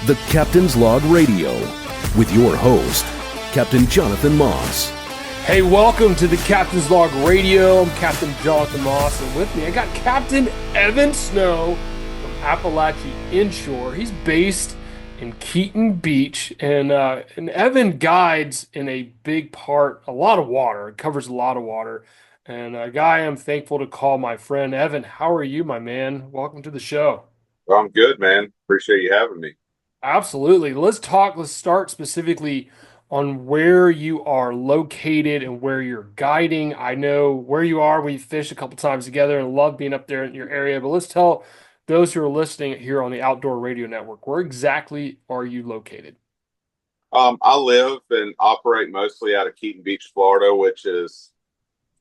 The Captain's Log Radio with your host, Captain Jonathan Moss. Hey, welcome to the Captain's Log Radio. I'm Captain Jonathan Moss, and with me I got Captain Evan Snow from Apalachee Inshore. He's based in Keaton Beach, and Evan guides in a big part, a lot of water. It covers a lot of water, and a guy I'm thankful to call my friend. Evan, how are you, my man? Welcome to the show. Well, I'm good, man. Appreciate you having me. Absolutely. Let's start specifically on where you are located and where you're guiding. I know where you are. We fished a couple times together and love being up there in your area, but let's tell those who are listening here on the Outdoor Radio Network, where exactly are you located? I live and operate mostly out of Keaton Beach, Florida, which is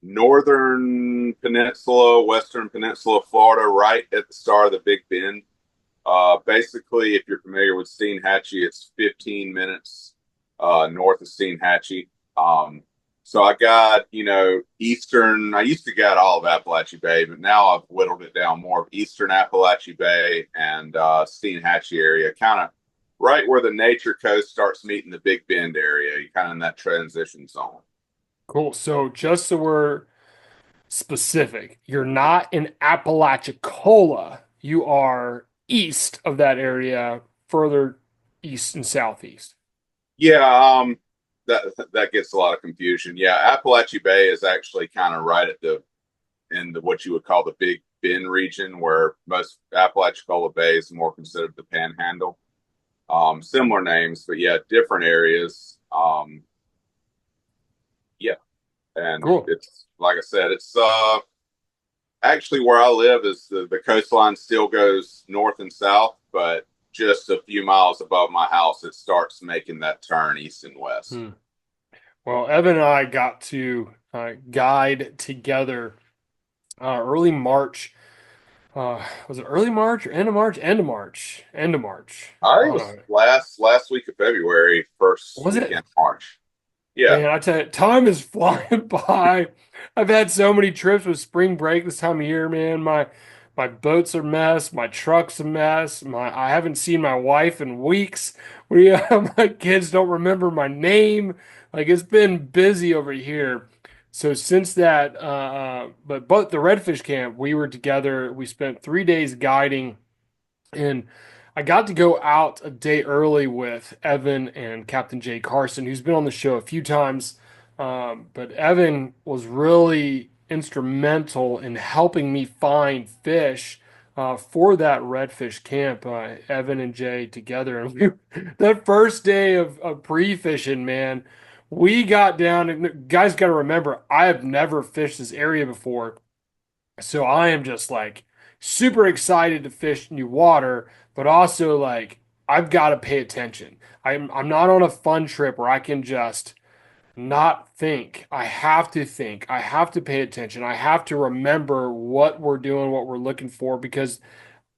northern peninsula, western peninsula, Florida, right at the start of the Big Bend. Basically, if you're familiar with Steinhatchee, it's 15 minutes north of Steinhatchee. So I got, eastern, I used to get all of Apalachee Bay, but now I've whittled it down more of eastern Apalachee Bay and Steinhatchee area, kind of right where the nature coast starts meeting the Big Bend area. You're kind of in that transition zone. Cool. So just so we're specific, you're not in Apalachicola. You are east of that area, further east and southeast. Yeah, that gets a lot of confusion. Yeah, Apalachee Bay is actually kind of right at in what you would call the Big Bend region, where most Apalachicola Bay is more considered the Panhandle. Similar names, but yeah, different areas. Yeah, and Cool. It's like I said, it's actually where I live is the coastline still goes north and south, but just a few miles above my house, it starts making that turn east and west. Well, Evan and I got to guide together early March. Was it early March or end of March? End of March. End of March. I think it was last week of February, first weekend of March. Yeah. Man, I tell you, time is flying by. I've had so many trips with spring break this time of year, man. My boat's a mess. My truck's a mess. I haven't seen my wife in weeks. My kids don't remember my name. Like, it's been busy over here. So since that, but the redfish camp, we were together. We spent 3 days guiding, and I got to go out a day early with Evan and Captain Jay Carson, who's been on the show a few times. But Evan was really instrumental in helping me find fish for that redfish camp. Evan and Jay together, and that first day of pre-fishing, man, we got down. And guys, got to remember, I have never fished this area before, so I am just like super excited to fish new water, but also like I've got to pay attention. I'm not on a fun trip where I can just not think. I have to think. I have to pay attention. I have to remember what we're doing, what we're looking for, because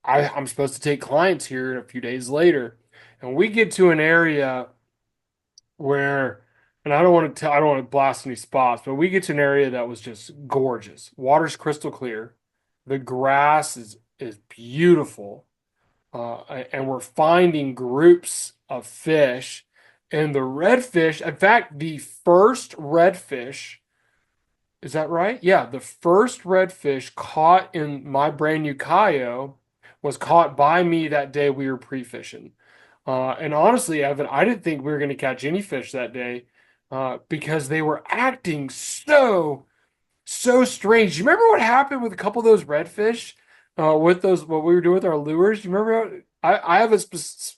I'm supposed to take clients here a few days later. And we get to an area where, and I don't want to blast any spots, but we get to an area that was just gorgeous. Water's crystal clear. The grass is beautiful. And we're finding groups of fish. And the redfish, in fact, the first redfish, is that right? Yeah, the first redfish caught in my brand new kayak was caught by me that day we were pre-fishing. And honestly, Evan, I didn't think we were going to catch any fish that day because they were acting so strange. You remember what happened with a couple of those redfish with those, what we were doing with our lures? You remember? I have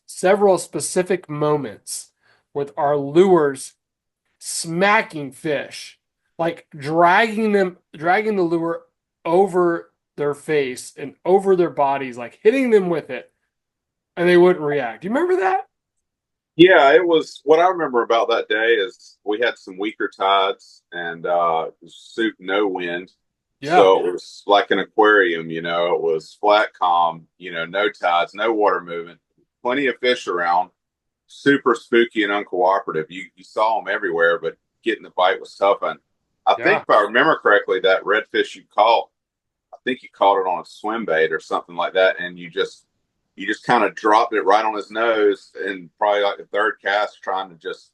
several specific moments with our lures smacking fish, like dragging the lure over their face and over their bodies, like hitting them with it, and they wouldn't react. Do you remember that? Yeah, it was what I remember about that day is we had some weaker tides and no wind. Yeah. So it was like an aquarium, it was flat calm, no tides, no water movement, plenty of fish around, super spooky and uncooperative. You saw them everywhere, but getting the bite was tough. And I think if I remember correctly, that redfish you caught, I think you caught it on a swim bait or something like that, and you just you just kind of dropped it right on his nose, and probably like the third cast, trying to just,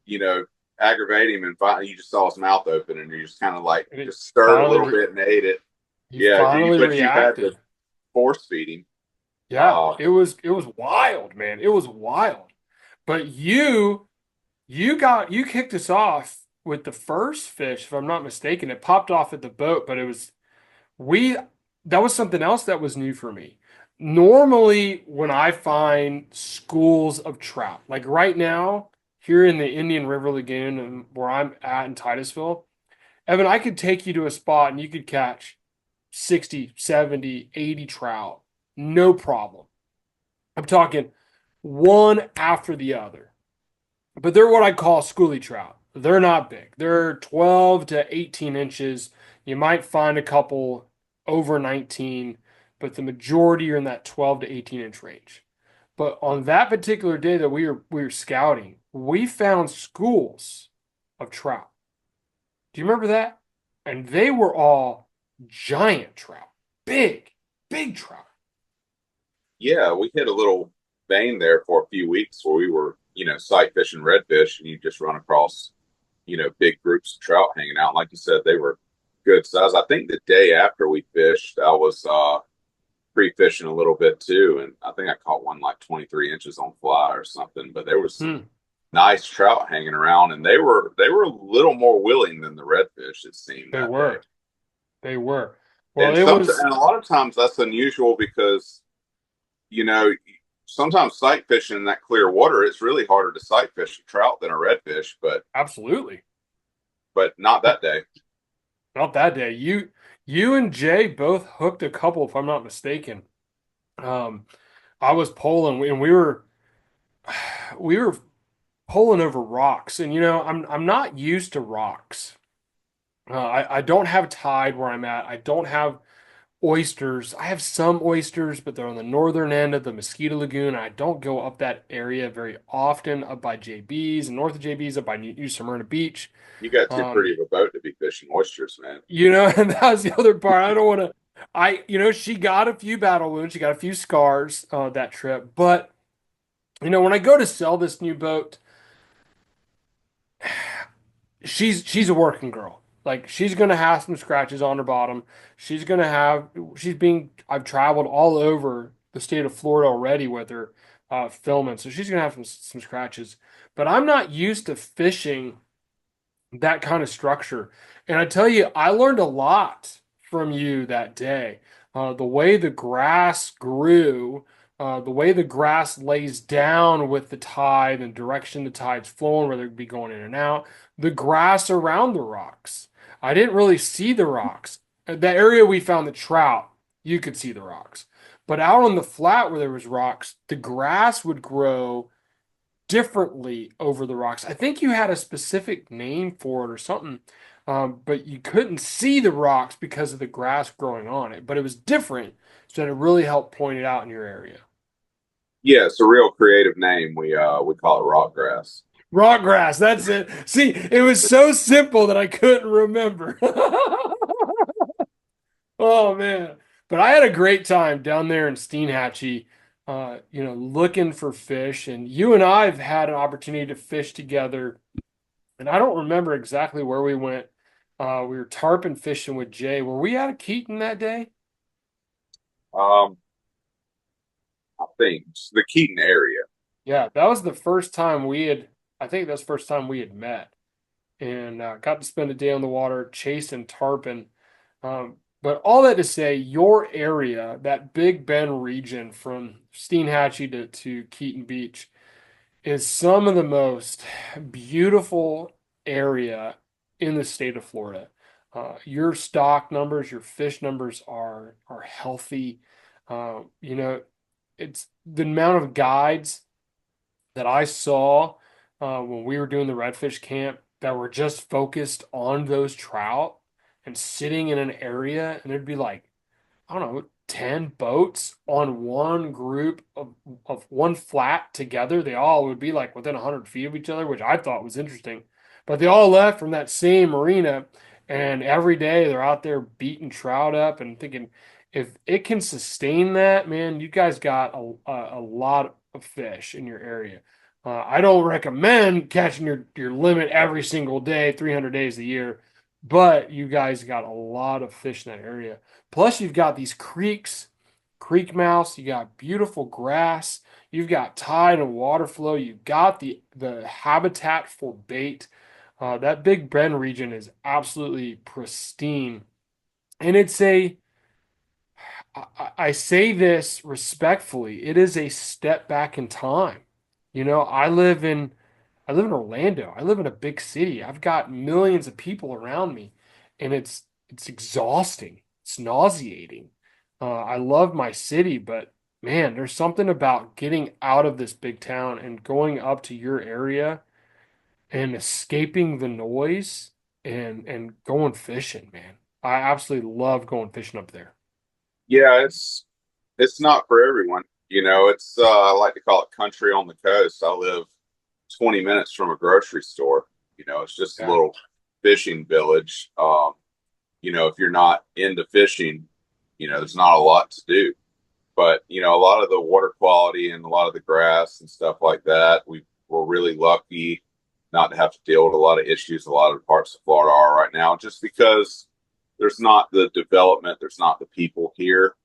you know, aggravate him, and finally you just saw his mouth open, and you just kind of like And just stirred a finally, little bit and ate it. he Yeah, finally but you had to reacted. force feed him. Yeah, Uh, it was wild, man. It was wild. But you kicked us off with the first fish, if I'm not mistaken. It popped off at the boat, but we that was something else that was new for me. Normally, when I find schools of trout, like right now here in the Indian River Lagoon and where I'm at in Titusville, Evan, I could take you to a spot and you could catch 60, 70, 80 trout. No problem. I'm talking one after the other. But they're what I call schoolie trout. They're not big. They're 12 to 18 inches. You might find a couple over 19, but the majority are in that 12 to 18 inch range. But on that particular day that we were scouting, we found schools of trout. Do you remember that? And they were all giant trout. Big, big trout. yeah, we hit a little vein there for a few weeks where we were, sight fishing redfish, and you just run across, big groups of trout hanging out. Like you said, they were good size. I think the day after we fished, I was pre-fishing a little bit too, and I think I caught one like 23 inches on fly or something. But there was some Hmm, nice trout hanging around, and they were a little more willing than the redfish, it seemed they that day. were. They were. Well, And it some was and a lot of times that's unusual because you know sometimes sight fishing in that clear water, it's really harder to sight fish a trout than a redfish, absolutely. but not that day. Not that day. You and Jay both hooked a couple, if I'm not mistaken. Um, I was poling and we were pulling over rocks, and I'm not used to rocks. I don't have tide where I'm at. I don't have oysters. I have some oysters, but they're on the northern end of the Mosquito Lagoon. I don't go up that area very often, up by JB's and north of JB's, up by New Smyrna Beach. You got too Um, pretty of a boat to be fishing oysters, man. and that was the other part. I don't want to. She got a few battle wounds. She got a few scars that trip. But when I go to sell this new boat, she's a working girl. Like she's gonna have some scratches on her bottom. She's gonna have. She's being. I've traveled all over the state of Florida already with her filming, so she's gonna have some scratches. But I'm not used to fishing that kind of structure. And I tell you, I learned a lot from you that day. The way the grass grew, the way the grass lays down with the tide and direction the tide's flowing, whether it be going in and out, the grass around the rocks. I didn't really see the rocks. The area we found the trout, you could see the rocks. But out on the flat where there was rocks, the grass would grow differently over the rocks. I think you had a specific name for it or something, but you couldn't see the rocks because of the grass growing on it. But it was different, so that it really helped point it out in your area. Yeah, it's a real creative name. We call it rock grass. Rock grass, that's it. See, it was so simple that I couldn't remember. Oh man. But I had a great time down there in Steinhatchee, looking for fish. And you and I have had an opportunity to fish together. And I don't remember exactly where we went. We were tarpon fishing with Jay. Were we out of Keaton that day? Um, I think it's the Keaton area. Yeah, that was the first time I think that's the first time we had met. And got to spend a day on the water chasing tarpon. But all that to say, your area, that Big Bend region from Steinhatchee to Keaton Beach, is some of the most beautiful area in the state of Florida. Your stock numbers, your fish numbers are healthy. It's the amount of guides that I saw when we were doing the redfish camp that were just focused on those trout and sitting in an area, and there'd be like, I don't know, 10 boats on one group of one flat together. They all would be like within 100 feet of each other, which I thought was interesting. But they all left from that same marina, And every day they're out there beating trout up and thinking, if it can sustain that, man, you guys got a lot of fish in your area. I don't recommend catching your limit every single day, 300 days a year, but you guys got a lot of fish in that area. Plus, you've got these creeks, creek mouths, you got beautiful grass, you've got tide and water flow, you've got the habitat for bait. That Big Bend region is absolutely pristine. And I say this respectfully, it is a step back in time. I live in Orlando. I live in a big city. I've got millions of people around me, and it's exhausting. It's nauseating. I love my city, but man, there's something about getting out of this big town and going up to your area and escaping the noise and going fishing, man. I absolutely love going fishing up there. Yeah, it's not for everyone. It's I like to call it country on the coast. I live 20 minutes from a grocery store. It's just a Yeah. little fishing village. If you're not into fishing, there's not a lot to do. But a lot of the water quality and a lot of the grass and stuff like that, we're really lucky not to have to deal with a lot of issues a lot of parts of Florida are right now, just because there's not the development, there's not the people here.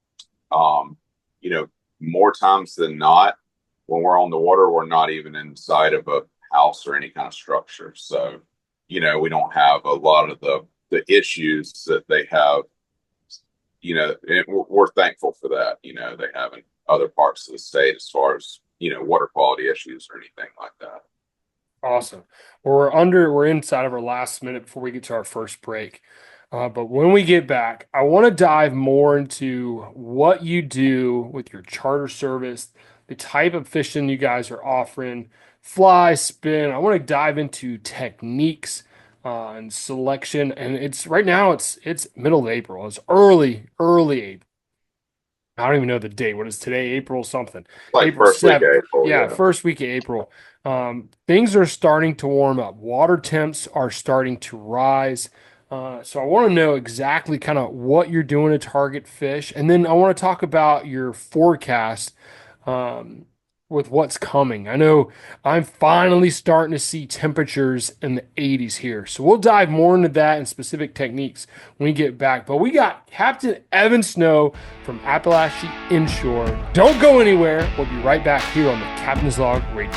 Um, you know, More times than not, when we're on the water, we're not even inside of a house or any kind of structure. So, we don't have a lot of the issues that they have. And we're thankful for that. They have in other parts of the state as far as water quality issues or anything like that. Awesome. We're inside of our last minute before we get to our first break. But when we get back, I want to dive more into what you do with your charter service, the type of fishing you guys are offering, fly, spin. I want to dive into techniques and selection. And it's right now it's middle of April. It's early April. I don't even know the date. What is today? April something. Like April first week of 7th. April, Yeah, yeah. first week of April. Things are starting to warm up. Water temps are starting to rise. So I want to know exactly kind of what you're doing to target fish. And then I want to talk about your forecast um, with what's coming. I know I'm finally starting to see temperatures in the 80s here. So we'll dive more into that and specific techniques when we get back. But we got Captain Evan Snow from Apalachee Inshore. Don't go anywhere. We'll be right back here on the Captain's Log Radio.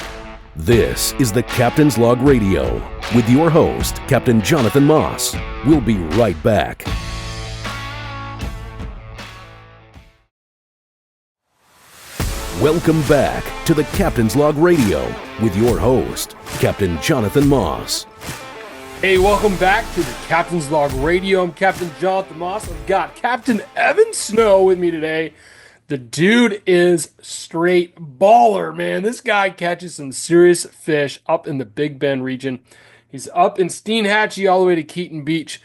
This is the Captain's Log Radio with your host, Captain Jonathan Moss. We'll be right back. Welcome back to the Captain's Log Radio with your host, Captain Jonathan Moss. Hey, welcome back to the Captain's Log Radio. I'm Captain Jonathan Moss. I've got Captain Evan Snow with me today. The dude is straight baller, man. This guy catches some serious fish up in the Big Bend region. He's up in Steinhatchee all the way to Keaton Beach.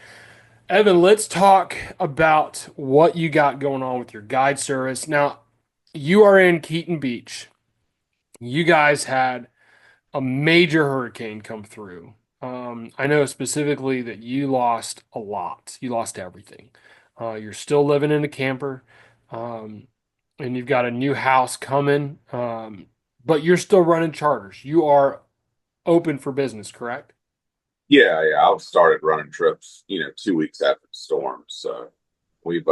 Evan, let's talk about what you got going on with your guide service. Now, you are in Keaton Beach. You guys had a major hurricane come through. I know specifically that you lost a lot. You lost everything. You're still living in a camper, and you've got a new house coming, but you're still running charters. You are open for business, correct? Yeah. I started running trips, 2 weeks after the storm. So we've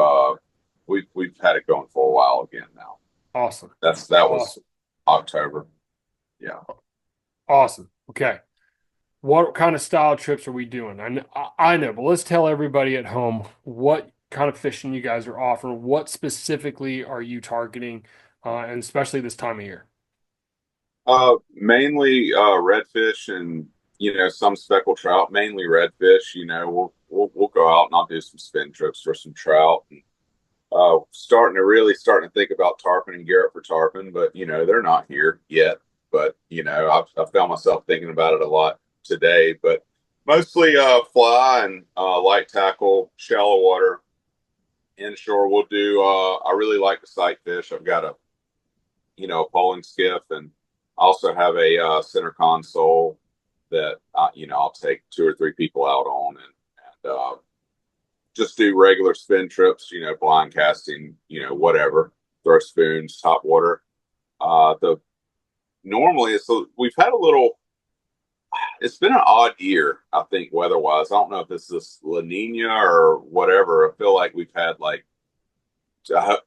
we've had it going for a while again now. Awesome. That was Awesome. October. Yeah. Awesome. Okay. What kind of style trips are we doing? I know, but let's tell everybody at home what kind of fishing you guys are offering. What specifically are you targeting, and especially this time of year? Mainly redfish and some speckled trout. Mainly redfish. We'll go out and I'll do some spin trips for some trout. And, starting to think about tarpon and Garrett for tarpon, but they're not here yet. But I've found myself thinking about it a lot today. But mostly fly and light tackle, shallow water, inshore. We'll do. I really like the sight fish. I've got a polling skiff, and I also have a center console that I'll take two or three people out on, and just do regular spin trips, blind casting, whatever, throw spoons, top water. The Normally we've had a little. It's been an odd year, I think, weather-wise. I don't know if this is La Nina or whatever. I feel like we've had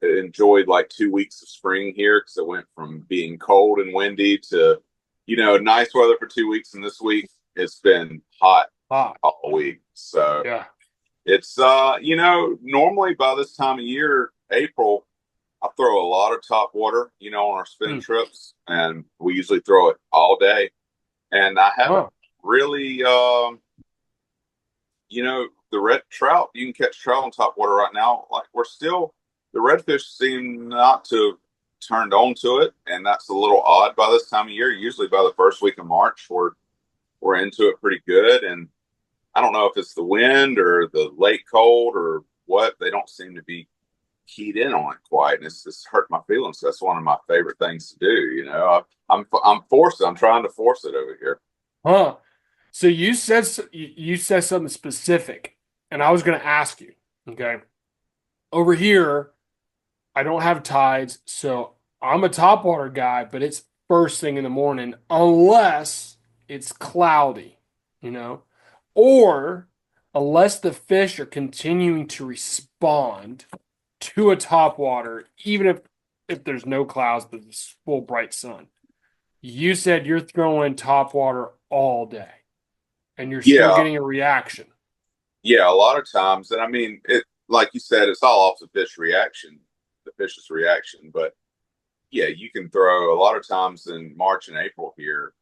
enjoyed like 2 weeks of spring here because it went from being cold and windy to, nice weather for 2 weeks, and this week it's been hot all week. So Yeah. it's normally by this time of year, April, I throw a lot of top water, on our spin trips, and we usually throw it all day. And I haven't really, the red trout, you can catch trout on top water right now. Like the redfish seem not to have turned on to it, and that's a little odd by this time of year. Usually by the first week of March, we're into it pretty good. And I don't know if it's the wind or the late cold or what. They don't seem to be keyed in on it quite, and it's hurt my feelings. That's one of my favorite things to do. I'm trying to force it over here. Huh. So you said something specific, and I was going to ask you. Okay. Over here, I don't have tides, so I'm a topwater guy, but it's first thing in the morning, unless it's cloudy, or unless the fish are continuing to respond to a topwater, even if there's no clouds, but it's full bright sun. You said you're throwing topwater all day, and you're still getting a reaction. Yeah, a lot of times, and I mean, it like you said, it's all off the fish's reaction. But yeah, you can throw a lot of times in March and April here.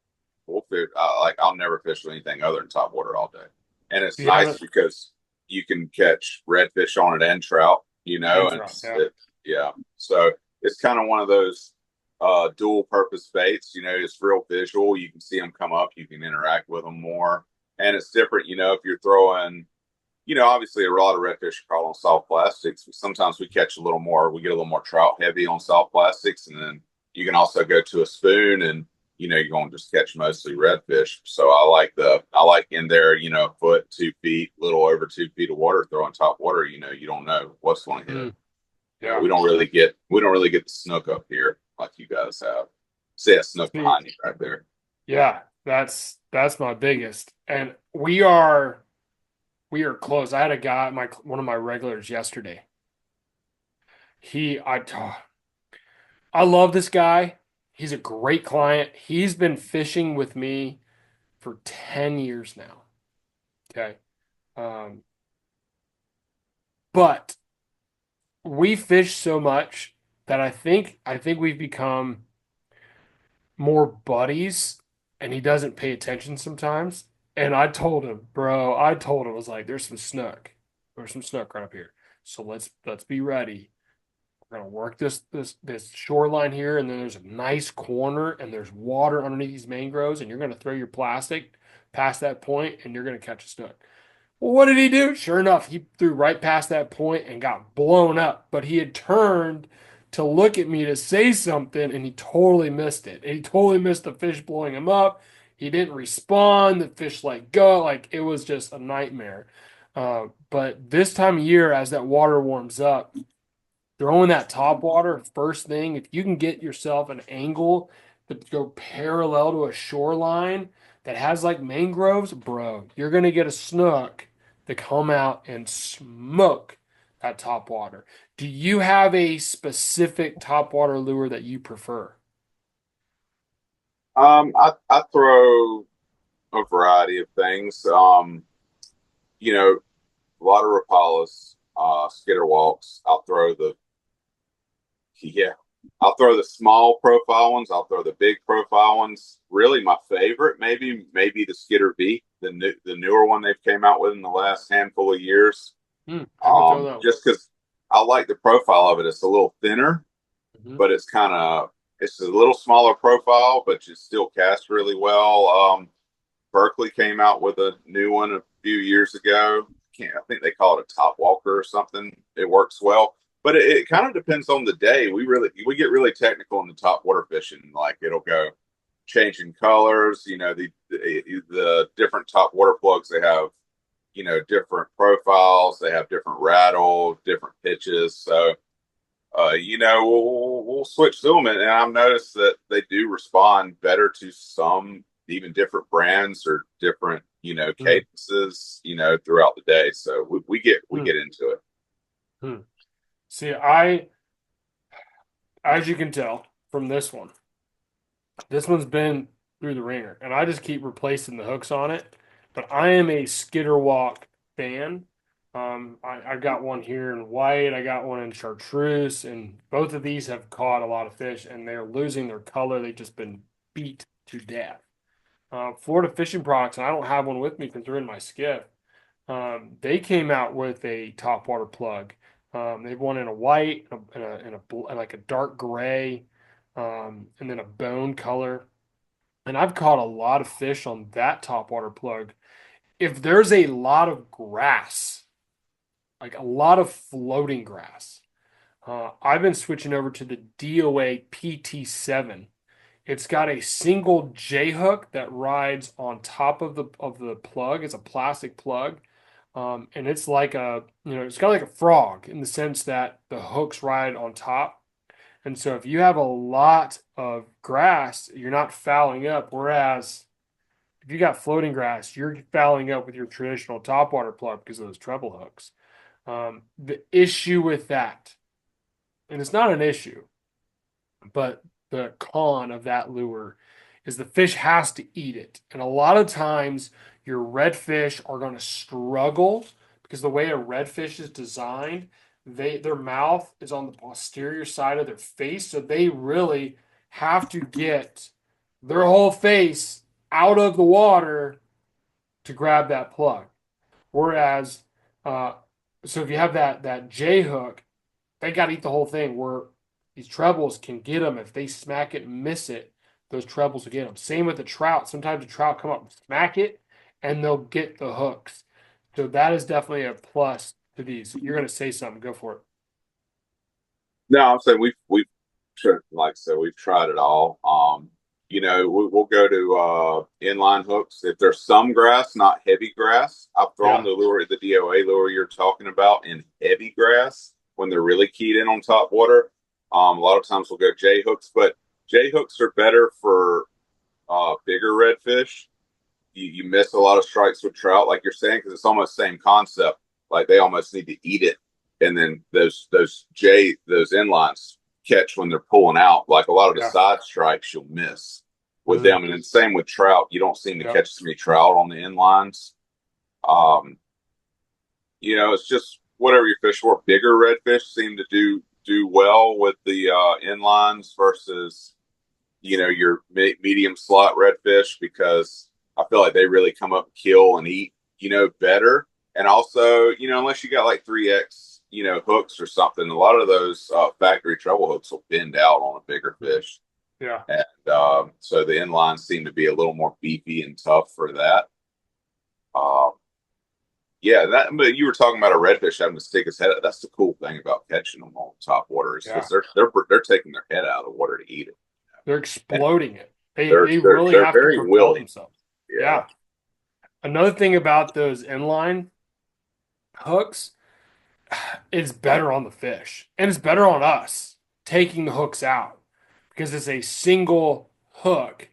I'll never fish with anything other than topwater all day, and it's nice because you can catch redfish on it and trout. So it's kind of one of those dual purpose baits. It's real visual. You can see them come up. You can interact with them more, and it's different. If you're throwing. Obviously a lot of redfish are caught on soft plastics. Sometimes we catch a little more. We get a little more trout heavy on soft plastics, and then you can also go to a spoon, and you're going to just catch mostly redfish. So I like in there, a foot, 2 feet, little over 2 feet of water throwing top water. You don't know what's going to hit. Yeah, we don't really get the snook up here like you guys have. See a snook behind you right there. Yeah, that's my biggest, and we are close. I had a guy, one of my regulars yesterday. I love this guy. He's a great client. He's been fishing with me for 10 years now. Okay. But we fish so much that I think we've become more buddies, and he doesn't pay attention sometimes. And I told him, I was like, there's some snook. There's some snook right up here. So let's be ready. We're gonna work this shoreline here, and then there's a nice corner, and there's water underneath these mangroves, and you're gonna throw your plastic past that point, and you're gonna catch a snook. Well, what did he do? Sure enough, he threw right past that point and got blown up. But he had turned to look at me to say something, and he totally missed it. And he totally missed the fish blowing him up. He didn't respond. The fish let go. Like, it was just a nightmare. But this time of year, as that water warms up, throwing that top water first thing, if you can get yourself an angle that go parallel to a shoreline that has like mangroves, bro, you're going to get a snook to come out and smoke that top water. Do you have a specific top water lure that you prefer? I throw a variety of things. A lot of Rapalas, skitter walks. I'll throw the small profile ones. I'll throw the big profile ones. Really, my favorite, maybe the Skitter V, the newer one they've came out with in the last handful of years. Just because I like the profile of it. It's a little thinner, but it's a little smaller profile, but you still cast really well. Berkeley came out with a new one a few years ago. I think they call it a top walker or something. It works well. But it kind of depends on the day. We get really technical in the top water fishing. Like, it'll go changing colors. The different top water plugs they have different profiles. They have different rattle, different pitches. So, we'll switch to them. And I've noticed that they do respond better to some even different brands or different, Hmm. cadences, throughout the day. So we Hmm. get into it. Hmm. See, as you can tell from this one's been through the ringer, and I just keep replacing the hooks on it. But I am a skitter walk fan. I got one here in white. I got one in chartreuse, and both of these have caught a lot of fish, and they're losing their color. They've just been beat to death. Florida Fishing Products, and I don't have one with me because they're in my skiff. They came out with a topwater plug. They have one in a white, like a dark gray, and then a bone color. And I've caught a lot of fish on that topwater plug. If there's a lot of grass, like a lot of floating grass, I've been switching over to the DOA PT7. It's got a single J hook that rides on top of the plug. It's a plastic plug, and it's like it's kind of like a frog in the sense that the hooks ride on top. And so if you have a lot of grass, you're not fouling up. Whereas if you got floating grass, you're fouling up with your traditional topwater plug because of those treble hooks. The issue with that, and it's not an issue, but the con of that lure is the fish has to eat it. And a lot of times your redfish are going to struggle because the way a redfish is designed, their mouth is on the posterior side of their face, so they really have to get their whole face out of the water to grab that plug. Whereas, uh, so if you have that J hook, they got to eat the whole thing. Where these trebles can get them if they smack it and miss it. Those trebles will get them. Same with the trout. Sometimes the trout come up and smack it, and they'll get the hooks. So that is definitely a plus to these. You're going to say something. Go for it. No, I'm saying like I said, we've tried it all. We'll go to inline hooks if there's some grass, not heavy grass. I've thrown Yeah. the DOA lure you're talking about in heavy grass when they're really keyed in on top water. A lot of times we'll go J hooks, but J hooks are better for bigger redfish. You miss a lot of strikes with trout, like you're saying, because it's almost the same concept. Like they almost need to eat it, and then those inlines catch when they're pulling out. Like a lot of the Yeah. side strikes you'll miss with Mm, them, and then same with trout. You don't seem to yep. catch so many trout on the inlines. Um, it's just whatever you fish for. Bigger redfish seem to do well with the inlines versus your medium slot redfish because I feel like they really come up, kill, and eat, better. And also, unless you got like 3X, hooks or something, a lot of those factory treble hooks will bend out on a bigger Mm, fish. yeah. And so the inlines seem to be a little more beefy and tough for that. Um, yeah, but you were talking about a redfish having to stick his head out. That's the cool thing about catching them on top water is because Yeah. they're taking their head out of the water to eat it. They're And exploding it. They they're they they're really they're have to very propel willing. themselves. Yeah. Yeah. Another thing about those inline hooks, it's better on the fish and it's better on us taking the hooks out because it's a single hook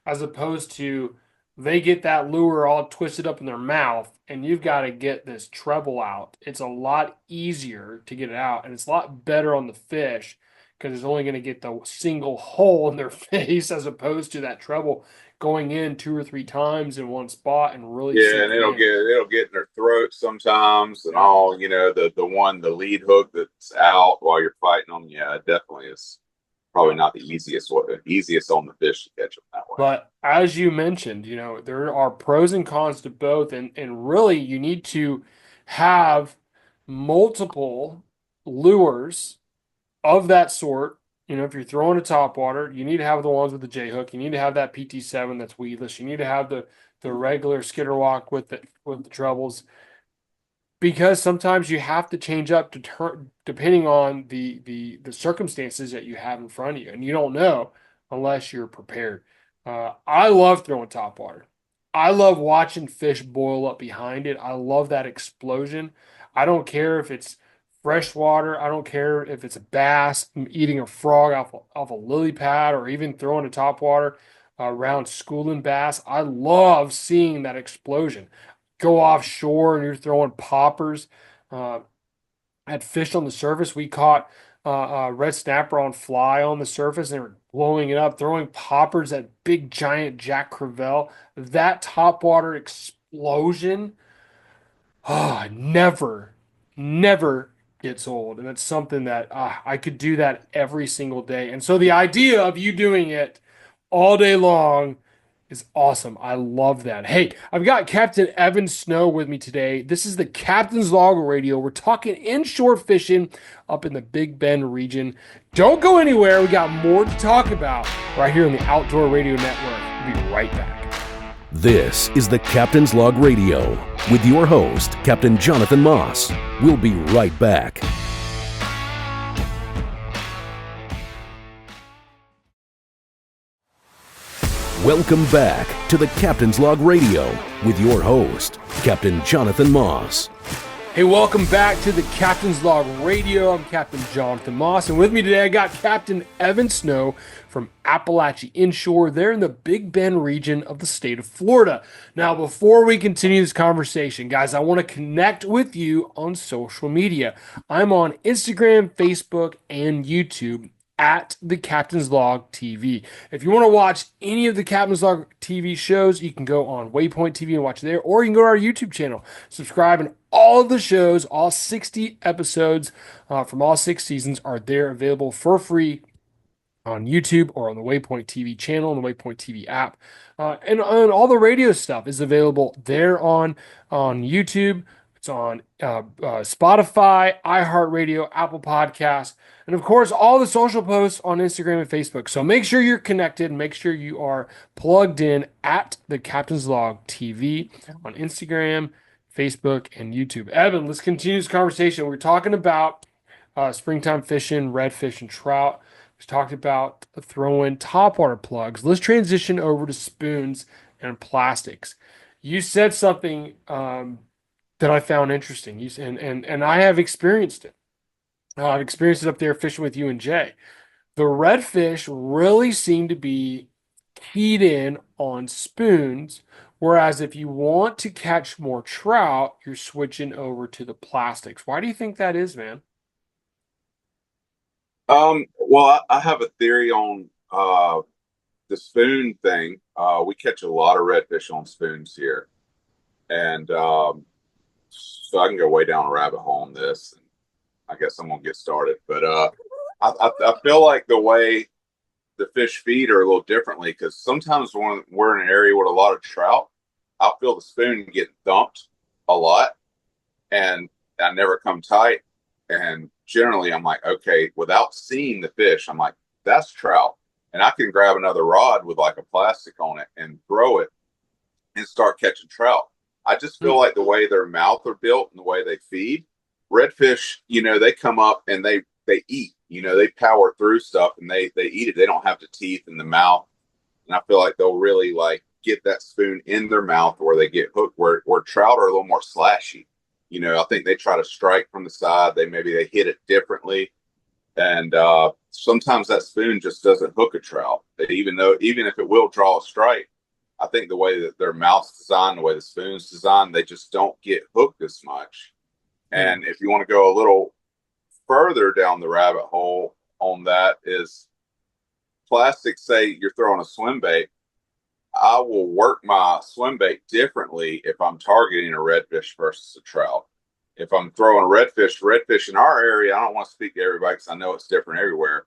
as opposed to they get that lure all twisted up in their mouth and you've got to get this treble out. It's a lot easier to get it out and it's a lot better on the fish because it's only going to get the single hole in their face as opposed to that treble going in two or three times in one spot and really Yeah, and sinking in. it'll get in their throat sometimes and Yeah. all, the lead hook that's out while you're fighting them. Yeah, it definitely is probably Yeah. not the easiest on the fish to catch them that way. But as you mentioned, there are pros and cons to both, and really you need to have multiple lures of that sort. If you're throwing a top water, you need to have the ones with the J hook. You need to have that PT7 that's weedless. You need to have the regular skitter walk with the trebles because sometimes you have to change up to turn depending on the circumstances that you have in front of you, and you don't know unless you're prepared. I love throwing top water. I love watching fish boil up behind it. I love that explosion. I don't care if it's fresh water. I don't care if it's a bass eating a frog off a lily pad or even throwing a topwater around schooling bass. I love seeing that explosion. Go offshore and you're throwing poppers uh, at fish on the surface. We caught red snapper on fly on the surface and they were blowing it up, throwing poppers at big giant Jack Crevalle. That topwater explosion, never gets old. And it's something that I could do that every single day. And so the idea of you doing it all day long is awesome. I love that. Hey, I've got Captain Evan Snow with me today. This is the Captain's Log Radio. We're talking inshore fishing up in the Big Bend region. Don't go anywhere. We got more to talk about right here on the Outdoor Radio Network. We'll be right back. This is the Captain's Log Radio with your host, Captain Jonathan Moss. We'll be right back. Welcome back to the Captain's Log Radio with your host, Captain Jonathan Moss. Hey, welcome back to the Captain's Log Radio. I'm Captain Jonathan Moss, and with me today I got Captain Evan Snow from Apalachee Inshore. They're in the Big Bend region of the state of Florida. Now, before we continue this conversation, guys, I want to connect with you on social media. I'm on Instagram, Facebook, and YouTube at the Captain's Log TV. If you want to watch any of the Captain's Log TV shows, you can go on Waypoint TV and watch there, or you can go to our YouTube channel, subscribe, and all of the shows, all 60 episodes from all 6 seasons are there available for free on YouTube or on the Waypoint TV channel and the Waypoint TV app. And all the radio stuff is available there on YouTube. It's on Spotify, iHeart Radio, Apple Podcasts, and of course, all the social posts on Instagram and Facebook. So make sure you're connected. Make sure you are plugged in at the Captain's Log TV on Instagram, Facebook, and YouTube. Evan, let's continue this conversation. We're talking about springtime fishing, redfish, and trout. We talked about throwing topwater plugs. Let's transition over to spoons and plastics. You said something that I found interesting. And I have experienced it. I've experienced it up there fishing with you and Jay. The redfish really seem to be keyed in on spoons, whereas if you want to catch more trout, you're switching over to the plastics. Why do you think that is, man? Well, I have a theory on the spoon thing. We catch a lot of redfish on spoons here, and so I can go way down a rabbit hole on this. And I guess I'm gonna get started, but I feel like the way the fish feed are a little differently because sometimes when we're in an area with a lot of trout, I feel the spoon get thumped a lot, and I never come tight. And generally, I'm like, okay, without seeing the fish, I'm like, that's trout, and I can grab another rod with like a plastic on it and throw it and start catching trout. I just feel like the way their mouth are built and the way they feed, redfish, they come up and they eat, they power through stuff and they eat it. They don't have the teeth in the mouth. And I feel like they'll really like get that spoon in their mouth where they get hooked, where trout are a little more slashy. I think they try to strike from the side. Maybe they hit it differently. And sometimes that spoon just doesn't hook a trout. Even if it will draw a strike, I think the way that their mouth's designed, the way the spoon's designed, they just don't get hooked as much. And if you want to go a little further down the rabbit hole on that is plastic, say you're throwing a swim bait, I will work my swim bait differently if I'm targeting a redfish versus a trout. If I'm throwing a redfish in our area, I don't want to speak to everybody because I know it's different everywhere.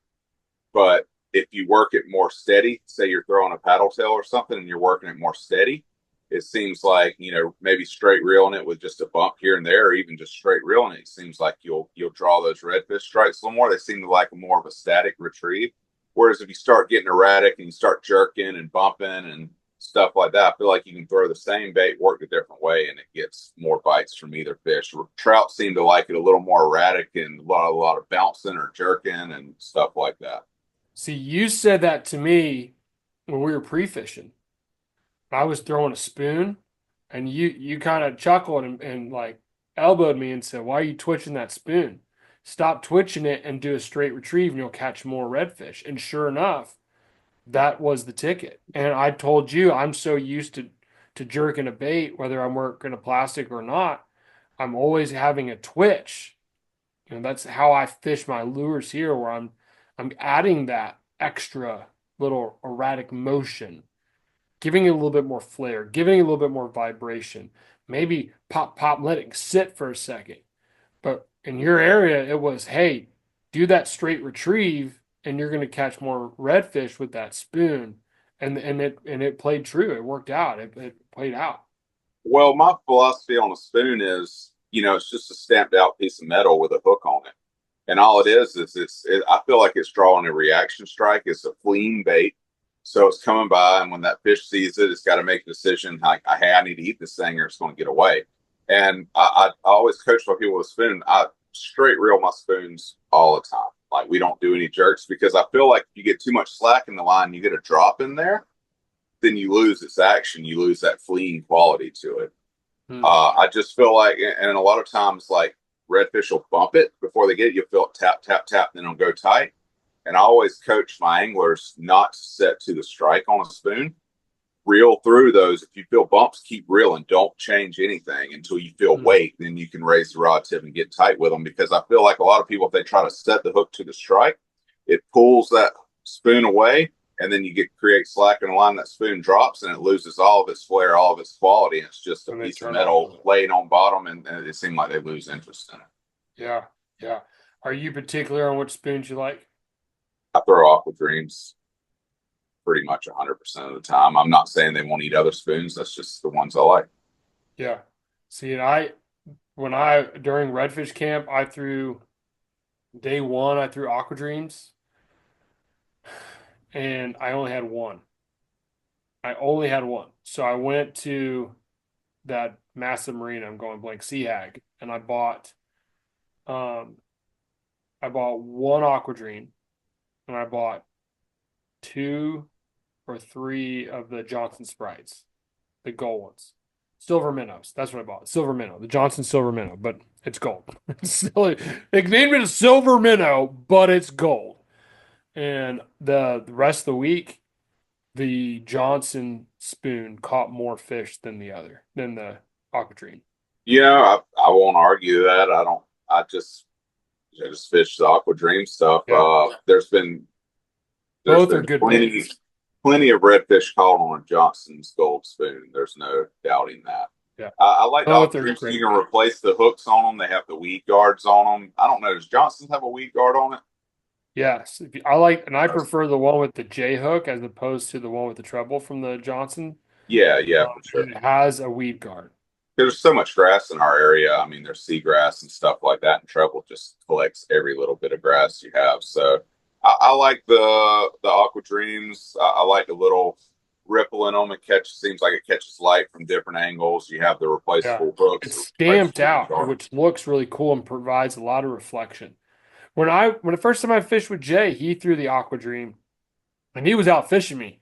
But if you work it more steady, say you're throwing a paddle tail or something and you're working it more steady, it seems like, maybe straight reeling it with just a bump here and there, or even just straight reeling it, it seems like you'll draw those redfish strikes a little more. They seem to like more of a static retrieve. Whereas if you start getting erratic and you start jerking and bumping and stuff like that, I feel like you can throw the same bait, work a different way, and it gets more bites from either fish. Trout seem to like it a little more erratic and a lot of bouncing or jerking and stuff like that. See, you said that to me when we were pre-fishing. I was throwing a spoon, and you kind of chuckled and like elbowed me and said, "Why are you twitching that spoon? Stop twitching it and do a straight retrieve, and you'll catch more redfish." And sure enough, that was the ticket. And I told you I'm so used to jerking a bait, whether I'm working a plastic or not, I'm always having a twitch. That's how I fish my lures here, where I'm adding that extra little erratic motion, giving it a little bit more flair, giving it a little bit more vibration. Maybe pop, pop, let it sit for a second. But in your area, it was, hey, do that straight retrieve, and you're going to catch more redfish with that spoon. And it played true. It worked out. It played out. Well, my philosophy on a spoon is, it's just a stamped out piece of metal with a hook on it. And all it is I feel like it's drawing a reaction strike. It's a fleeing bait. So it's coming by, and when that fish sees it, it's got to make a decision like, hey, I need to eat this thing or it's going to get away. And I always coach my people with a spoon. I straight reel my spoons all the time. Like, we don't do any jerks because I feel like if you get too much slack in the line, you get a drop in there, then you lose its action. You lose that fleeing quality to it. Hmm. I just feel like, and a lot of times, like redfish will bump it before they get it. You'll feel it tap, tap, tap, and then it'll go tight. And I always coach my anglers not to set to the strike on a spoon. Reel through those. If you feel bumps, keep reeling. Don't change anything until you feel weight. Then you can raise the rod tip and get tight with them. Because I feel like a lot of people, if they try to set the hook to the strike, it pulls that spoon away, and then you create slack in the line. That spoon drops, and it loses all of its flair, all of its quality. And it's just a And they piece of turn metal off. laying on bottom, and it seems like they lose interest in it. Yeah, yeah. Are you particular on which spoons you like? I throw Aqua Dreams pretty much 100% of the time. I'm not saying they won't eat other spoons. That's just the ones I like. Yeah. See, and when I during redfish camp, I threw day one, I threw aqua dreams, and I only had one. I only had one. So I went to that massive marina, I'm going blank, Sea Hag, and um I bought one aqua dream, and I bought two or three of the Johnson Sprites, the gold ones. Silver minnows. That's what I bought. Silver minnow, the Johnson silver minnow, but it's gold. It's still, they named it a silver minnow, but it's gold. And the rest of the week, the Johnson spoon caught more fish than the aquatrine. I won't argue that. I just fish the Aqua Dream stuff. Yeah, There's both are been good plenty baits. plenty of redfish caught on a Johnson's Gold Spoon. There's no doubting that. Yeah, I like the both Aqua are Dreams. You great can baits. replace the hooks on them. They have the weed guards on them. I don't know. Does Johnson's have a weed guard on it? Yes, I like, and I prefer the one with the J hook as opposed to the one with the treble from the Johnson. Yeah, yeah, for sure. And it has a weed guard. There's so much grass in our area. I mean, there's seagrass and stuff like that, and treble just collects every little bit of grass you have. So I like the Aqua Dreams. I like the little ripple in them. Seems like it catches light from different angles. You have the Yeah, replaceable hooks, it's the stamped replaceable out, guard. which looks really cool and provides a lot of reflection. When the first time I fished with Jay, he threw the Aqua Dream, and he was out fishing me,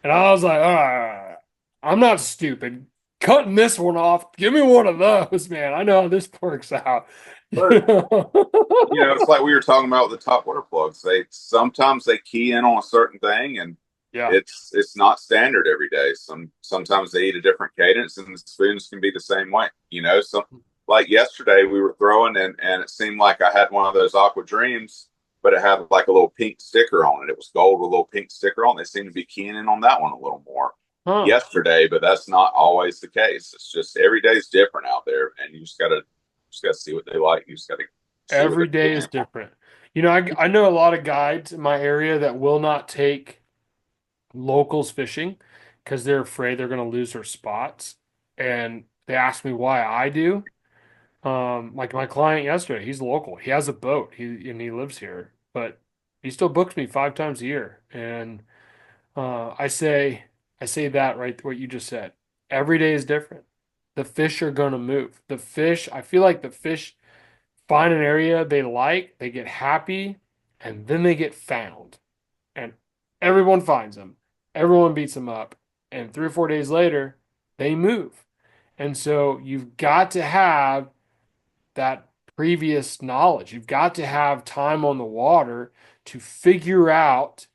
and I was like, I'm not stupid. Cutting this one off. Give me one of those, man. I know how this works out. But it's like we were talking about with the top water plugs. They sometimes they key in on a certain thing, and Yeah, it's not standard every day. Sometimes they eat a different cadence, and the spoons can be the same way. Some like yesterday we were throwing, and it seemed like I had one of those Aqua Dreams, but it had like a little pink sticker on it. It was gold with a little pink sticker on it. They seemed to be keying in on that one a little more huh? yesterday, but that's not always the case. It's just every day's different out there, and you just gotta see what they like. You just gotta see what Every they're day is doing. different. I know a lot of guides in my area that will not take locals fishing because they're afraid they're going to lose their spots, and they ask me why I do. Like my client yesterday, he's local. He has a boat. He lives here, but he still books me 5 times a year. And I say that right, what you just said. Every day is different. The fish are gonna move. I feel like the fish find an area they like, they get happy, and then they get found. And everyone finds them. Everyone beats them up. and 3 or 4 days later, they move. And so you've got to have that previous knowledge. You've got to have time on the water to figure out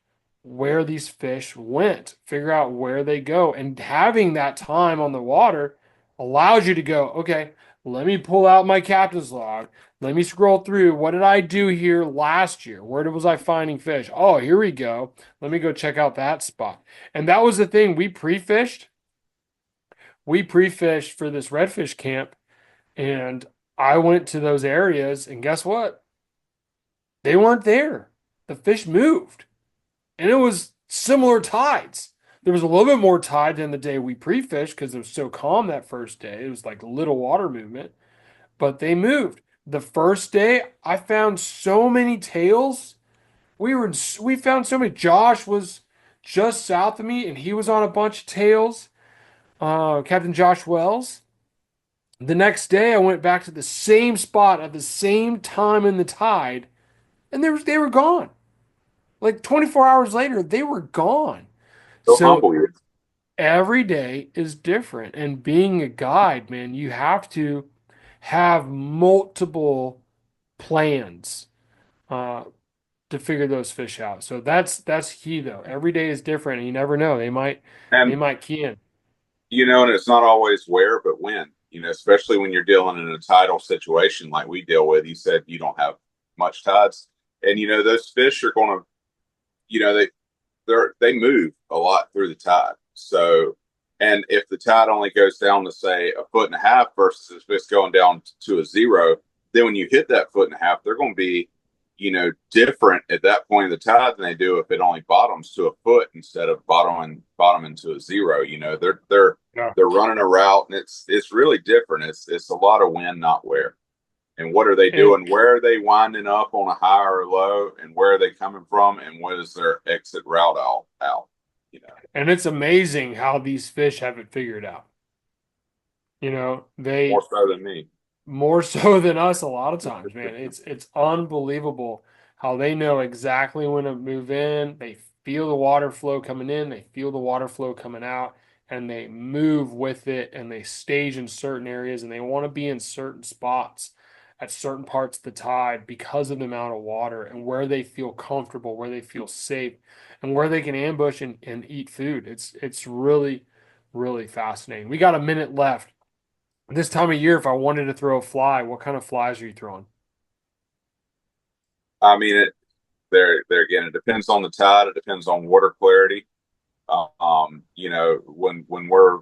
where these fish went, figure out where they go. And having that time on the water allows you to go, okay, let me pull out my captain's log. Let me scroll through. What did I do here last year? Where was I finding fish? Oh, here we go. Let me go check out that spot. And that was the thing. We pre-fished. We pre-fished for this redfish camp, and I went to those areas, and guess what? They weren't there. The fish moved, and it was similar tides. There was a little bit more tide than the day we pre-fished because it was so calm that first day. It was like little water movement, but they moved. The first day, I found so many tails. We found so many. Josh was just south of me, and he was on a bunch of tails. Captain Josh Wells. The next day, I went back to the same spot at the same time in the tide, and they were gone. Like 24 hours later, they were gone. So So humble you. every day is different. And being a guide, man, you have to have multiple plans uh, to figure those fish out. So that's key though. Every day is different, and you never know. They And might key in. and it's not always where, but when. Especially when you're dealing in a tidal situation like we deal with. You said you don't have much tides, and those fish are going to, they move a lot through the tide. So, and if the tide only goes down to say a foot and a half versus if it's going down to a zero, then when you hit that foot and a half, they're going to be, different at that point of the tide than they do if it only bottoms to a foot instead of bottoming to a zero. Yeah. They're running a route, and it's really different. It's a lot of when, not where. And what are they And doing? Where are they winding up on a high or a low? And where are they coming from? And what is their exit route out? and it's amazing how these fish have it figured out. More They so than me. more so than us a lot of times, man. It's unbelievable how they know exactly when to move in. They feel the water flow coming in, they feel the water flow coming out, and they move with it, and they stage in certain areas, and they want to be in certain spots at certain parts of the tide because of the amount of water and where they feel comfortable, where they feel safe, and where they can ambush and eat food. It's really, really fascinating. We got a minute left. This time of year, if I wanted to throw a fly, what kind of flies are you throwing? I mean, there again, it depends on the tide. It depends on water clarity. When we're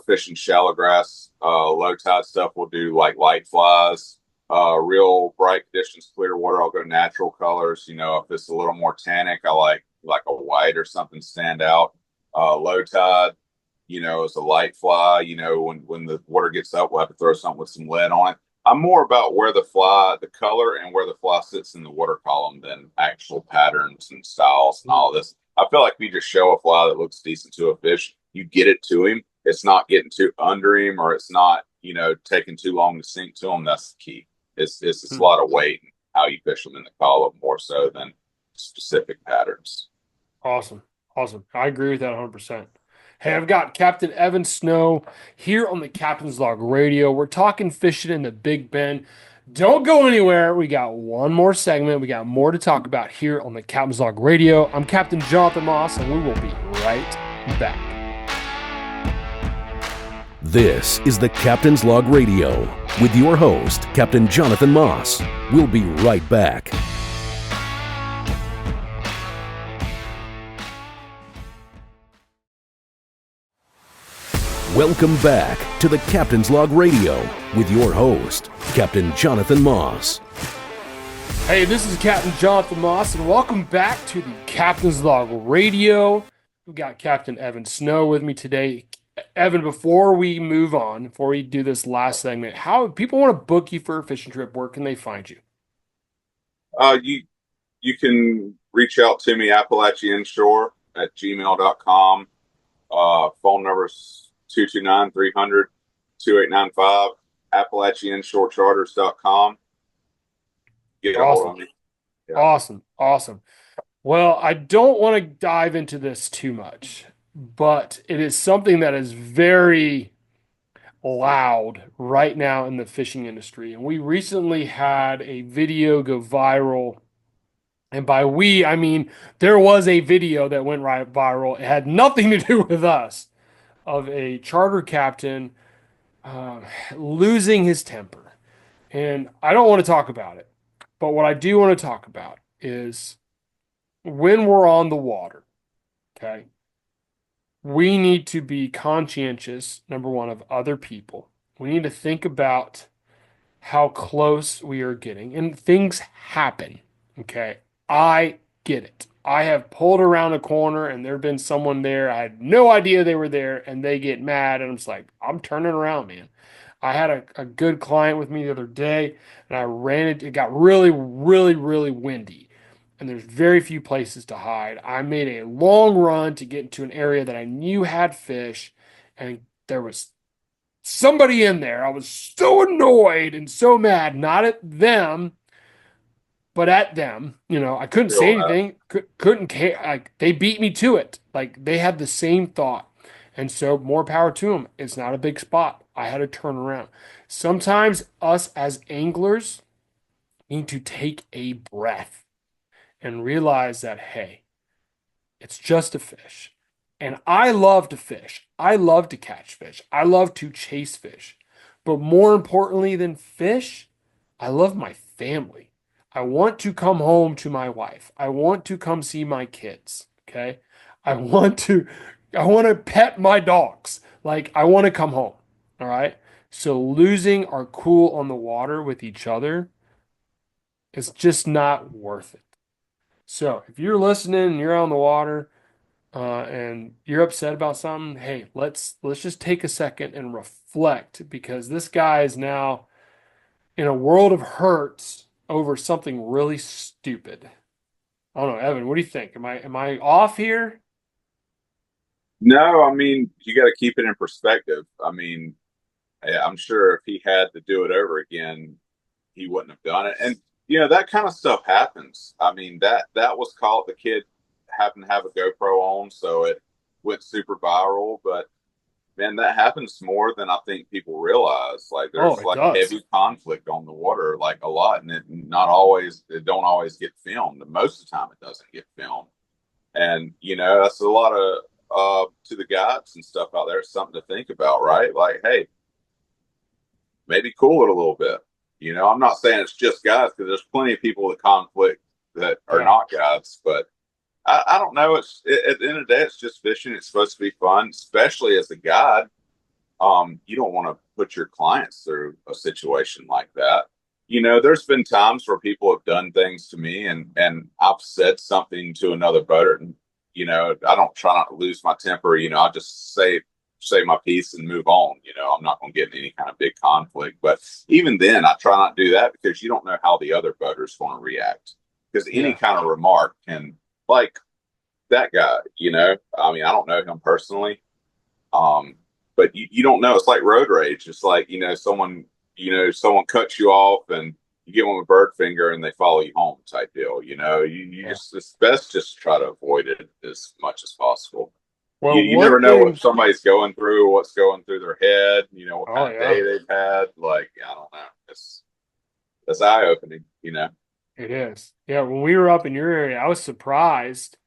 fishing shallow grass, low tide stuff, we'll do like light flies. Real bright conditions, clear water, I'll go natural colors. If it's a little more tannic, I like a white or something stand out. Low tide, it's a light fly. When the water gets up, we'll have to throw something with some lead on it. I'm more about where the color and where the fly sits in the water column than actual patterns and styles and all this. I feel like if you just show a fly that looks decent to a fish, you get it to him. It's not getting too under him, or it's not, taking too long to sink to him. That's the key. It's a Hmm. lot of weight and how you fish them in the column more so than specific patterns. Awesome. Awesome. I agree with that 100%. Hey, I've got Captain Evan Snow here on the Captain's Log Radio. We're talking fishing in the Big Bend. Don't go anywhere. We got one more segment. We got more to talk about here on the Captain's Log Radio. I'm Captain Jonathan Moss, and we will be right back. This is the Captain's Log Radio with your host, Captain Jonathan Moss. We'll be right back. Welcome back to the Captain's Log Radio with your host, Captain Jonathan Moss. Hey, this is Captain Jonathan Moss, and welcome back to the Captain's Log Radio. We've got Captain Evan Snow with me today. Evan, before we move on, before we do this last segment, how if people want to book you for a fishing trip, where can they find you? You can reach out to me, Apalachee Inshore at gmail.com. Phone number is 229-300-2895, ApalacheeInshoreCharters.com. Get a hold of me. Yeah. Awesome. Well, I don't want to dive into this too much. but it is something that is very loud right now in the fishing industry. And we recently had a video go viral. And by we, I mean there was a video that went right viral. It had nothing to do with us, of a charter captain uh, losing his temper. And I don't want to talk about it. But what I do want to talk about is when we're on the water, okay, we need to be conscientious, number one, of other people. We need to think about how close we are getting. And things happen. Okay. I get it. I have pulled around a corner and there been someone there. I had no idea they were there and they get mad. And I'm just like, I'm turning around, man. I had a good client with me the other day and I ran it. It got really, really, really windy. And there's very few places to hide. I made a long run to get into an area that I knew had fish, and there was somebody in there. I was so annoyed and so mad, not at them, but at them. I couldn't say Feel that. anything, couldn't care. Like, they beat me to it. Like, they had the same thought. And so, more power to them. It's not a big spot. I had to turn around. Sometimes, us as anglers need to take a breath and realize that, hey, it's just a fish. And I love to fish. I love to catch fish. I love to chase fish. But more importantly than fish, I love my family. I want to come home to my wife. I want to come see my kids. Okay. I want to I want to pet my dogs. Like, I want to come home. All right. So losing our cool on the water with each other is just not worth it. So if you're listening and you're on the water, and you're upset about something, hey, let's just take a second and reflect, because this guy is now in a world of hurts over something really stupid. I don't know, Evan, what do you think? Am I off here? No, I mean, you got to keep it in perspective. I mean, I'm sure if he had to do it over again, he wouldn't have done it. And that kind of stuff happens. I mean, that was caught. The kid happened to have a GoPro on, so it went super viral. But man, that happens more than I think people realize. Like, Oh, there's it like does. heavy conflict on the water, like a lot, and it don't always get filmed. And most of the time, it doesn't get filmed. And that's a lot of to the guys and stuff out there. It's something to think about, right? Like, hey, maybe cool it a little bit. I'm not saying it's just guys, because there's plenty of people that conflict that are Yeah. not guys, but I don't know. At the end of the day, it's just fishing. It's supposed to be fun, especially as a guide. You don't want to put your clients through a situation like that. There's been times where people have done things to me, and I've said something to another boater, and I don't try not to lose my temper. I just say my piece and move on. I'm not going to get in any kind of big conflict. But even then, I try not to do that, because you don't know how the other boater's going to react. Because any Yeah. kind of remark can, like that guy, I mean, I don't know him personally. Um, but you don't know. It's like road rage. It's like, someone cuts you off and you give them a bird finger and they follow you home type deal. You Yeah. just, it's best just try to avoid it as much as possible. You, Well, you one never know what thing. somebody's going through, what's going through their head, what Oh, kind of day yeah, they've had. Like, I don't know. That's eye opening. it is. Yeah, when we were up in your area, I was surprised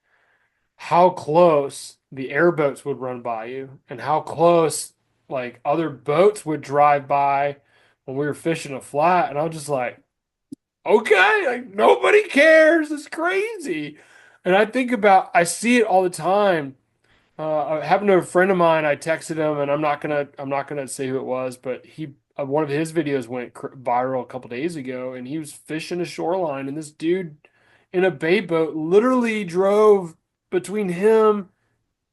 how close the airboats would run by you and how close, like, other boats would drive by when we were fishing a flat. And I was just like, okay, like, nobody cares. It's crazy. And I see it all the time. I happened to a friend of mine. I texted him, and I'm not gonna say who it was, but one of his videos went viral a couple days ago, and he was fishing a shoreline, and this dude in a bay boat literally drove between him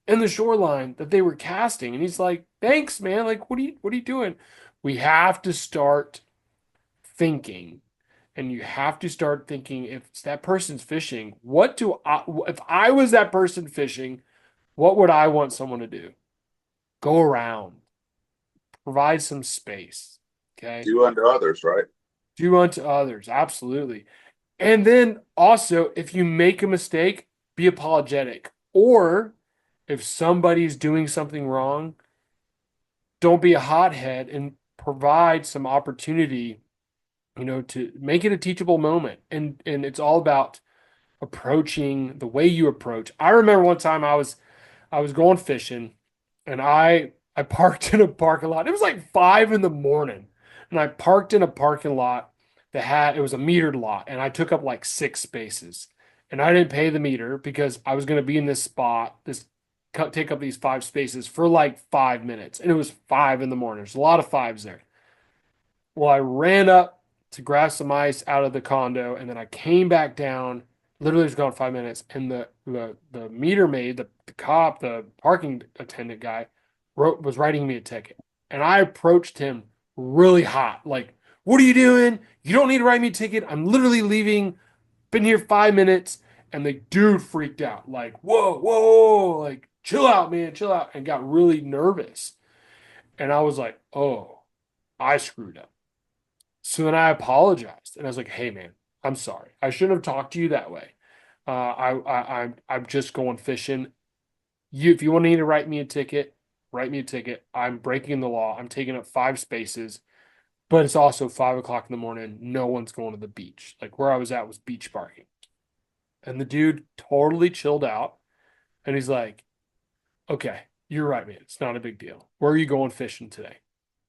and the shoreline that they were casting, and he's like, "Thanks, man. Like, what are you doing?" We have to start thinking, and you have to start thinking, if that person's fishing, if I was that person fishing, what would I want someone to do? Go around, provide some space. Okay. Do unto others, right? Do unto others. Absolutely. And then also, if you make a mistake, be apologetic. Or If somebody's doing something wrong, don't be a hothead and provide some opportunity, to make it a teachable moment. And it's all about approaching the way you approach. I remember one time I was going fishing and I parked in a parking lot. It was like 5 in the morning. And I parked in a parking lot it was a metered lot and I took up like 6 spaces. And I didn't pay the meter because I was going to be in this spot, take up these 5 spaces for like 5 minutes. And it was 5 in the morning. There's a lot of fives there. Well, I ran up to grab some ice out of the condo, and then I came back down. Literally was gone 5 minutes, and the meter maid, the cop, the parking attendant guy, was writing me a ticket, and I approached him really hot, like, "What are you doing? You don't need to write me a ticket. I'm literally leaving. Been here 5 minutes." And the dude freaked out, like, "Whoa, whoa, like, chill out, man, chill out," and got really nervous. And I was like, "Oh, I screwed up." So then I apologized and I was like, "Hey man, I'm sorry. I shouldn't have talked to you that way. I'm just going fishing. If you want to write me a ticket, write me a ticket. I'm breaking the law. I'm taking up 5 spaces, but it's also 5 o'clock in the morning. No one's going to the beach. Like where I was at was beach parking." And the dude totally chilled out and he's like, "Okay, you're right, man. It's not a big deal. Where are you going fishing today?"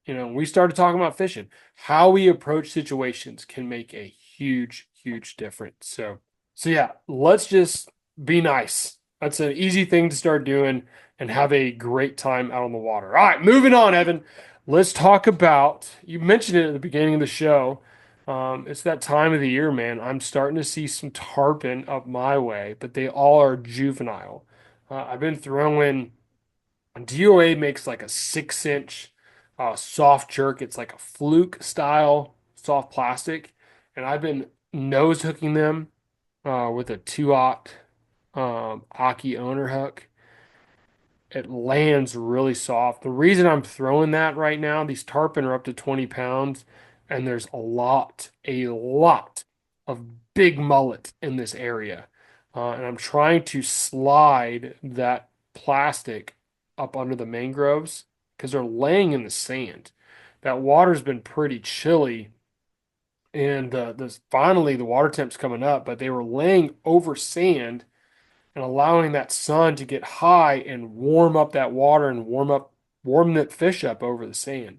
We started talking about fishing. How we approach situations can make a huge, huge difference. So yeah, let's just be nice. That's an easy thing to start doing and have a great time out on the water. All right, moving on, Evan. Let's talk about, you mentioned it at the beginning of the show. It's that time of the year, man. I'm starting to see some tarpon up my way, but they all are juvenile. I've been throwing DOA makes like a 6 inch soft jerk. It's like a fluke style soft plastic. And I've been nose hooking them with a 2/0 Aki owner hook. It lands really soft. The reason I'm throwing that right now, these tarpon are up to 20 pounds, and there's a lot of big mullet in this area. And I'm trying to slide that plastic up under the mangroves because they're laying in the sand. That water's been pretty chilly, and finally the water temp's coming up, but they were laying over sand and allowing that sun to get high and warm up that water and warm that fish up over the sand.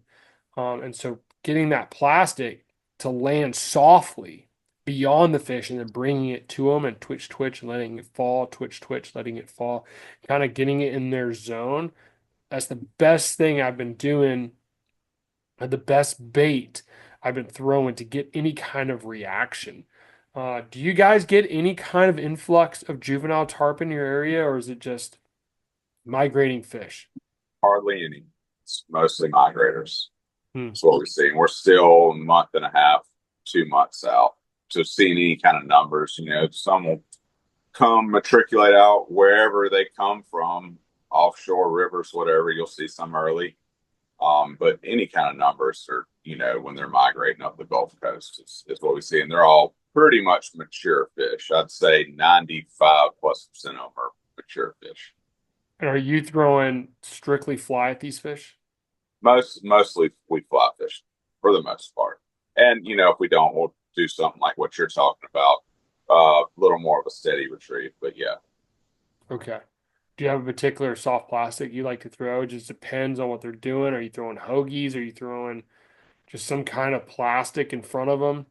And so getting that plastic to land softly beyond the fish and then bringing it to them and twitch, twitch, and letting it fall, twitch, twitch, letting it fall, kind of getting it in their zone. That's the best thing I've been doing, the best bait I've been throwing to get any kind of reaction. Do you guys get any kind of influx of juvenile tarpon in your area, or is it just migrating fish? Hardly any. It's mostly migrators. Hmm. That's what we're seeing. We're still a month and a half, 2 months out. So seeing any kind of numbers, some will come matriculate out wherever they come from, offshore rivers, whatever. You'll see some early. But any kind of numbers are, when they're migrating up the Gulf Coast is what we see. And they're all pretty much mature fish. I'd say 95+% of them are mature fish. And are you throwing strictly fly at these fish? Mostly we fly fish for the most part. And, if we don't, we'll do something like what you're talking about, a little more of a steady retrieve. But yeah. Okay. Do you have a particular soft plastic you like to throw? It just depends on what they're doing. Are you throwing hoagies? Are you throwing just some kind of plastic in front of them?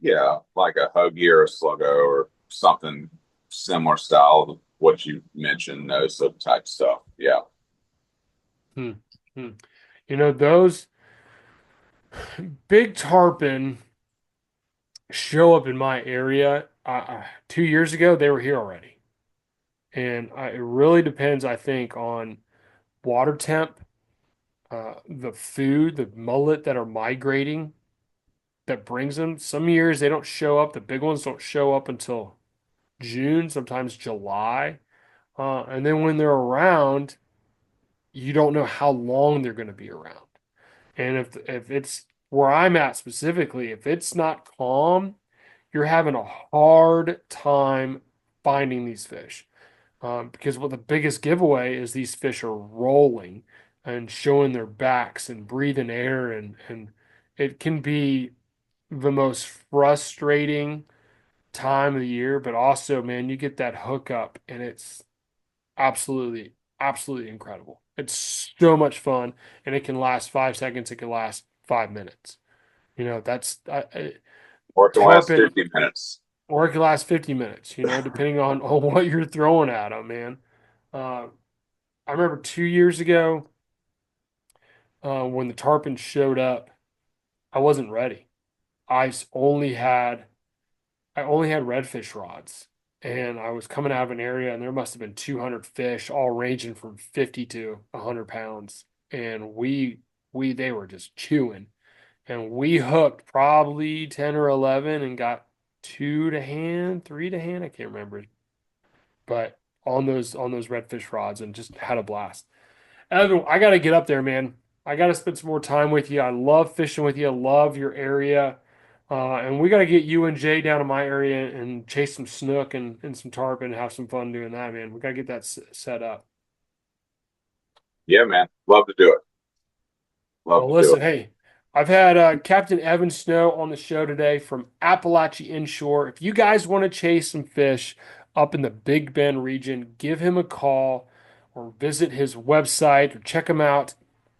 Yeah, like a hoagie or a sluggo or something similar style of what you mentioned, those type stuff. Yeah. Hmm. Hmm. Those big tarpon show up in my area. 2 years ago, they were here already. And it really depends, I think, on water temp, the food, the mullet that are migrating that brings them. Some years they don't show up. The big ones don't show up until June, sometimes July. And then when they're around, you don't know how long they're going to be around. And if it's where I'm at specifically, if it's not calm, you're having a hard time finding these fish. Because what the biggest giveaway is these fish are rolling and showing their backs and breathing air, and it can be the most frustrating time of the year, but also, man, you get that hookup and it's absolutely, absolutely incredible. It's so much fun, and it can last 5 seconds. It can last 5 minutes. That's Or it can last tarpon, 50 minutes. or it can last 50 minutes, depending on what you're throwing at them, man. Uh, I remember 2 years ago when the tarpon showed up, I wasn't ready. I only had redfish rods, and I was coming out of an area, and there must have been 200 fish, all ranging from 50 to 100 pounds, and they were just chewing, and we hooked probably 10 or 11 and got two to hand, three to hand, I can't remember, but on those redfish rods, and just had a blast. Evan, I got to get up there, man. I got to spend some more time with you. I love fishing with you. I love your area. And we got to get you and Jay down to my area and chase some snook and some tarpon and have some fun doing that, man. We got to get that set up. Yeah, man. Love to do it. Love Well, to do listen, it. hey, I've had Captain Evan Snow on the show today from Apalachee Inshore. If you guys want to chase some fish up in the Big Bend region, give him a call or visit his website or check him out.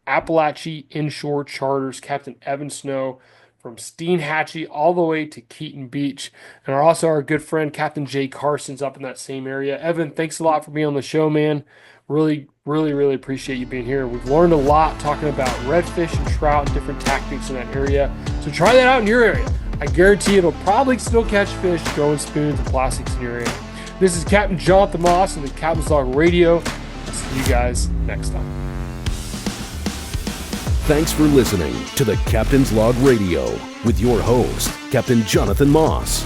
Apalachee Inshore Charters, Captain Evan Snow from Steinhatchee all the way to Keaton Beach. And also our good friend Captain Jay Carson's up in that same area. Evan, thanks a lot for being on the show, man. Really, really, really appreciate you being here. We've learned a lot talking about redfish and trout and different tactics in that area. So try that out in your area. I guarantee it'll probably still catch fish throwing spoons and plastics in your area. This is Captain Jonathan Moss on the Captain's Log Radio. I'll see you guys next time. Thanks for listening to the Captain's Log Radio with your host, Captain Jonathan Moss.